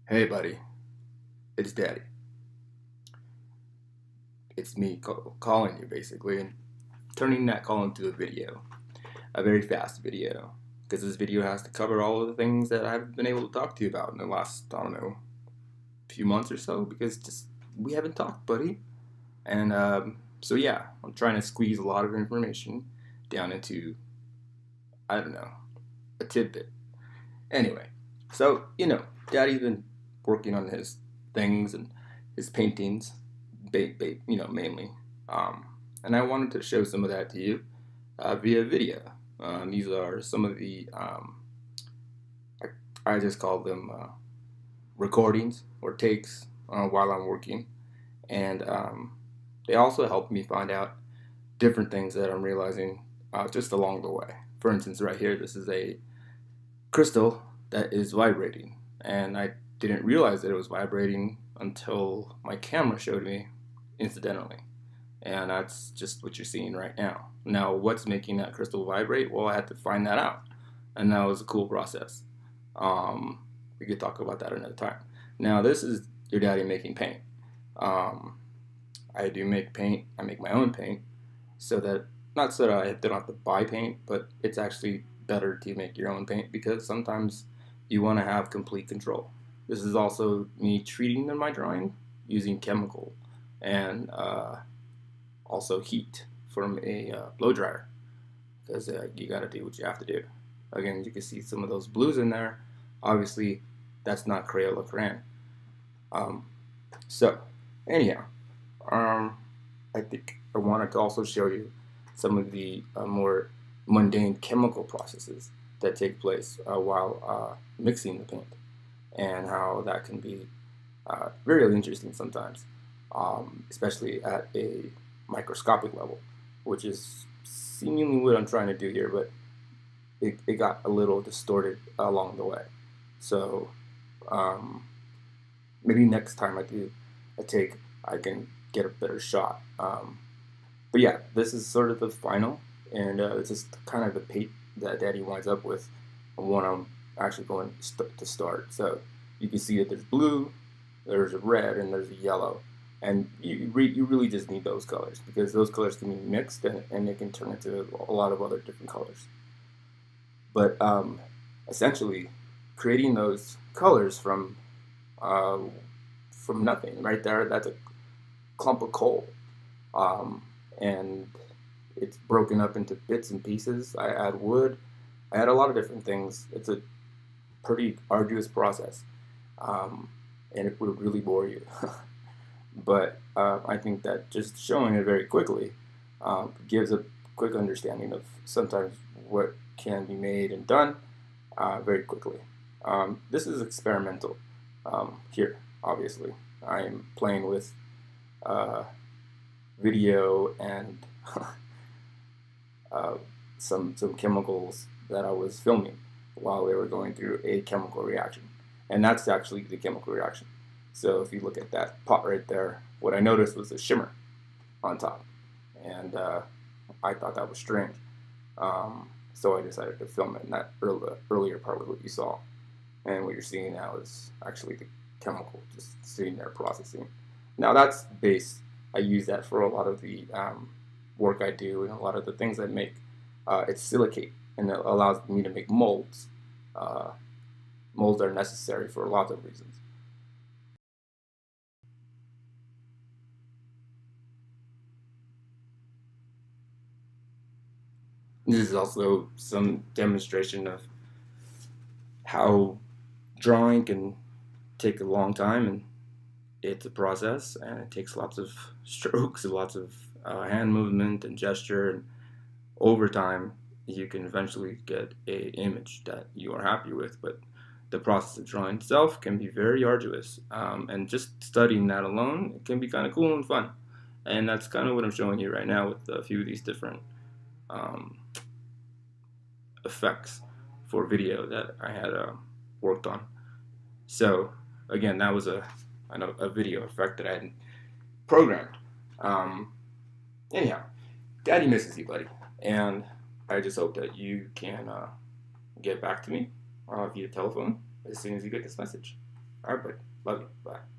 Hey buddy, it's Daddy. It's me calling you basically and turning that call into a video, a very fast video, because this video has to cover all of the things that I've been able to talk to you about in the last, I don't know, few months or so, because just we haven't talked, buddy. And so yeah, I'm trying to squeeze a lot of information down into, I don't know, a tidbit. Anyway, so Daddy's been working on his things and his paintings, mainly. Um, and I wanted to show some of that to you via video. These are some of the I just call them recordings or takes while I'm working, and they also help me find out different things that I'm realizing just along the way. For instance, right here, this is a crystal that is vibrating, and I didn't realize that it was vibrating until my camera showed me incidentally. And that's just what you're seeing right now. Now, what's making that crystal vibrate? Well, I had to find that out, and that was a cool process. Um, we could talk about that another time. Now, this is your daddy making paint. Um, I do make paint. I make my own paint, so that not so that I don't have to buy paint, but it's actually better to make your own paint because sometimes you want to have complete control. This is also me treating my drawing using chemical and also heat from a blow dryer because you got to do what you have to do. Again, you can see some of those blues in there. Obviously, that's not Crayola crayon. Um, so, anyhow, um, I think I wanted to also show you some of the more mundane chemical processes that take place while mixing the paint and how that can be very interesting sometimes, especially at a microscopic level, which is seemingly what I'm trying to do here, but it got a little distorted along the way. So um, maybe next time I do a take, I can get a better shot. But yeah, this is sort of the final, and it's just kind of the paint that Daddy winds up with when I'm actually going to start. So you can see that there's blue, there's a red, and there's a yellow. And you really just need those colors because those colors can be mixed and they can turn into a lot of other different colors. But essentially, creating those colors uh, from nothing right there, that's a clump of coal. Um, and it's broken up into bits and pieces. I add wood, I add a lot of different things. It's a pretty arduous process, and it would really bore you. But I think that just showing it very quickly gives a quick understanding of sometimes what can be made and done very quickly. This is experimental here, obviously. I am playing with uh, video and uh, some chemicals that I was filming while they were going through a chemical reaction, and that's actually the chemical reaction. So if you look at that pot right there, what I noticed was a shimmer on top, and I thought that was strange. So I decided to film it in that earlier part of what you saw, and what you're seeing now is actually the chemical just sitting there processing. Now that's base. I use that for a lot of the work I do and a lot of the things I make. It's silicate, and it allows me to make molds. Uh, Molds are necessary for lots of reasons. This is also some demonstration of how drawing can take a long time, and it's a process, and it takes lots of strokes and lots of hand movement and gesture, and over time you can eventually get a image that you are happy with. But the process of drawing itself can be very arduous, and just studying that alone it can be kind of cool and fun. And that's kind of what I'm showing you right now with a few of these different um, effects for video that I had worked on. So again, that was a video effect that I had programmed. Um, Anyhow, Daddy misses you, buddy, and I just hope that you can get back to me via telephone as soon as you get this message. All right, buddy. Love you. Bye.